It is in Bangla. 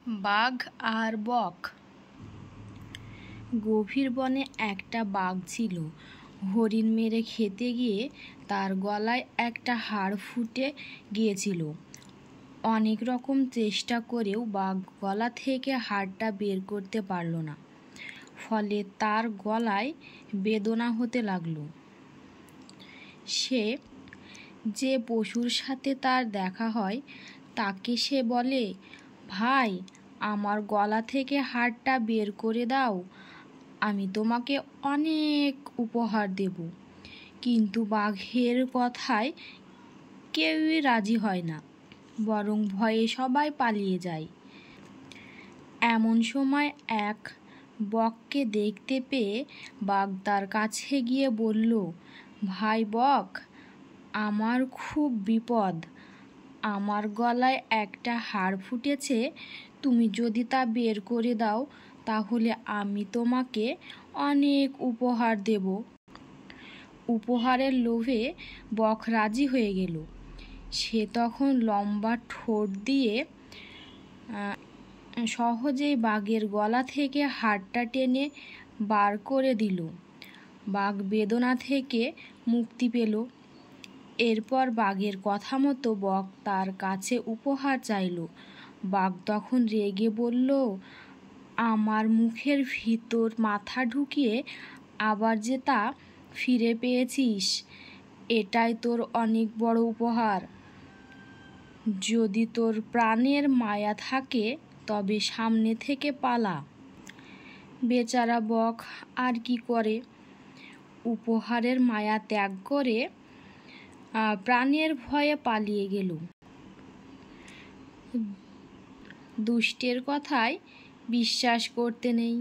বাঘ আর বক। গভীর বনে একটা বাঘ ছিল। হরিণ মেরে খেতে গিয়ে তার গলায় একটা হাড় ফুটে গিয়েছিল। অনেক রকম চেষ্টা করেও বাঘ গলা থেকে হাড়টা বের করতে পারল না। ফলে তার গলায় বেদনা হতে লাগলো। সে যে পশুর সাথে তার দেখা হয় তাকে সে বলে, ভাই, আমার গলা থেকে হাড়টা বের করে দাও, আমি তোমাকে অনেক উপহার দেব। কিন্তু বাঘের কথায় কেউই রাজি হয় না, বরং ভয়ে সবাই পালিয়ে যায়। এমন সময় এক বককে দেখতে পেয়ে বাঘ তার কাছে গিয়ে বলল, ভাই বক, আমার খুব বিপদ। আমার গলায় একটা হাড় ফুটেছে, তুমি যদি তা বের করে দাও তাহলে আমি তোমাকে অনেক উপহার দেব। উপহারের লোভে বক রাজি হয়ে গেল। সে তখন লম্বা ঠোঁট দিয়ে সহজেই বাঘের গলা থেকে হাড়টা টেনে বার করে দিল। বাঘ বেদনা থেকে মুক্তি পেল। এরপর বাঘের কথা মতো বক তার কাছে উপহার চাইল। বাঘ তখন রেগে বলল, আমার মুখের ভিতর মাথা ঢুকিয়ে আবার যে তা ফিরে পেয়েছিস, এটাই তোর অনেক বড় উপহার। যদি তোর প্রাণের মায়া থাকে তবে সামনে থেকে পালা। বেচারা বক আর কি করে, উপহারের মায়া ত্যাগ করে প্রাণের ভয়ে পালিয়ে গেল। দুষ্টের কথায় বিশ্বাস করতে নেই।